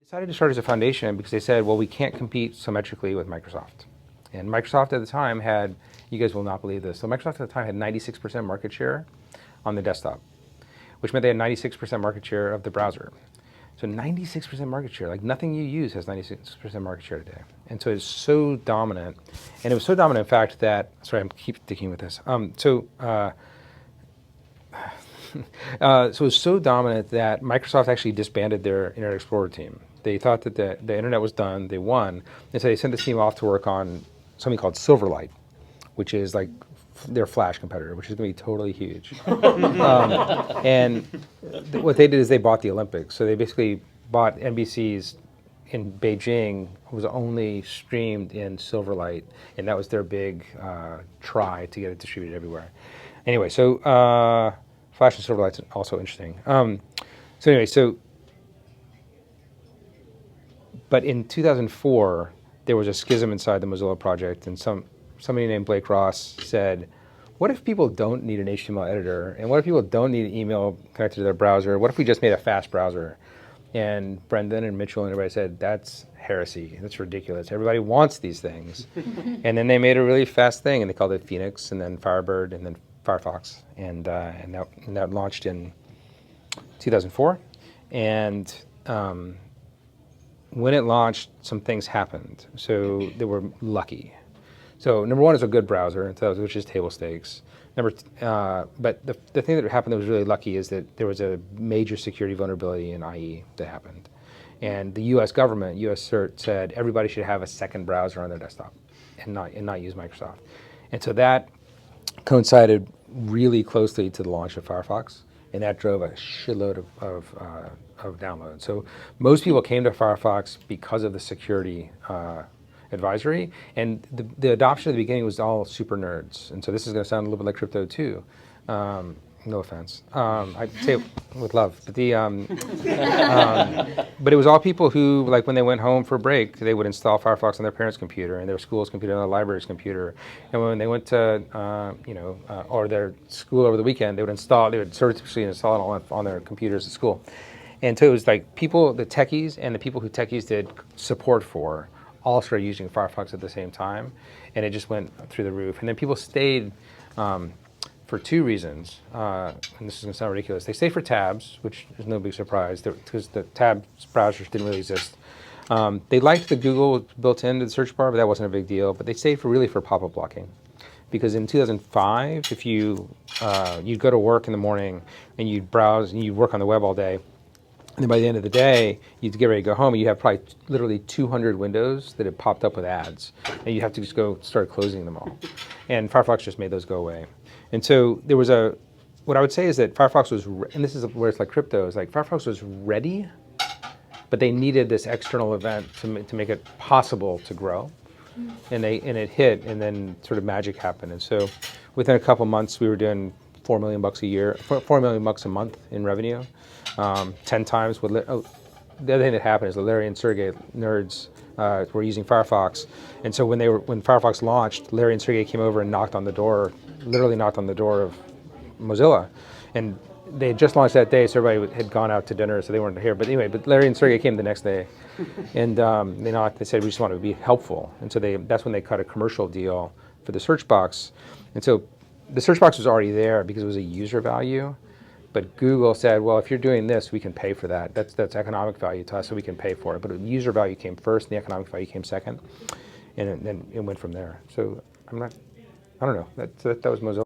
decided to start as a foundation because they said, well, we can't compete symmetrically with Microsoft. And Microsoft at the time had, you guys will not believe this, so Microsoft at the time had 96% market share on the desktop, which meant they had 96% market share of the browser. So 96% market share, like nothing you use has 96% market share today. And so it's so dominant. And it was so dominant, in fact, that, sorry, I keep sticking with this. So it was so dominant that Microsoft actually disbanded their Internet Explorer team. They thought that the internet was done, they won, and so they sent this team off to work on something called Silverlight, which is like their Flash competitor, which is going to be totally huge. And what they did is they bought the Olympics. So they basically bought NBC's in Beijing, was only streamed in Silverlight, and that was their big try to get it distributed everywhere. Anyway, so Flash and Silverlight's also interesting. But in 2004, there was a schism inside the Mozilla project, and somebody named Blake Ross said, what if people don't need an HTML editor? And what if people don't need email connected to their browser? What if we just made a fast browser? And Brendan and Mitchell and everybody said, that's heresy. That's ridiculous. Everybody wants these things. And then they made a really fast thing, and they called it Phoenix, and then Firebird, and then Firefox. And that launched in 2004. And when it launched, some things happened. So they were lucky. So number one is a good browser, which is table stakes. But the thing that happened that was really lucky is that there was a major security vulnerability in IE that happened. And the US government, US CERT, said everybody should have a second browser on their desktop and not use Microsoft. And so that coincided really closely to the launch of Firefox, and that drove a shitload of downloads. So most people came to Firefox because of the security advisory, and the adoption at the beginning was all super nerds. And so this is going to sound a little bit like crypto too. No offense. I say it with love. But but it was all people who, like when they went home for break, they would install Firefox on their parents' computer and their school's computer and the library's computer. And when they went to, or their school over the weekend, they would surgically install it on their computers at school. And so it was like people, the techies, and the people who techies did support for, all started using Firefox at the same time, and it just went through the roof. And then people stayed for two reasons, and this is going to sound ridiculous. They stayed for tabs, which is no big surprise, because the tabs browsers didn't really exist. They liked the Google built into the search bar, but that wasn't a big deal. But they stayed really for pop-up blocking. Because in 2005, if you'd go to work in the morning and you'd browse and you'd work on the web all day, and then by the end of the day, you'd get ready to go home, and you have probably literally 200 windows that had popped up with ads, and you have to just go start closing them all. And Firefox just made those go away. And so there was what I would say is that Firefox was, and this is where it's like crypto, is like Firefox was ready, but they needed this external event to make it possible to grow. And it hit, and then sort of magic happened. And so within a couple months, we were doing $4 million a year, $4 million a month in revenue. 10 times what. The other thing that happened is that Larry and Sergey, nerds, were using Firefox, and so when Firefox launched, Larry and Sergey came over and literally knocked on the door of Mozilla, and they had just launched that day, so everybody had gone out to dinner, so they weren't here. But anyway, Larry and Sergey came the next day, and they said we just want to be helpful, and so that's when they cut a commercial deal for the search box, and so the search box was already there because it was a user value. But Google said, well, if you're doing this, we can pay for that. That's economic value to us, so we can pay for it. But the user value came first, and the economic value came second, and then it went from there. So I don't know. That was Mozilla.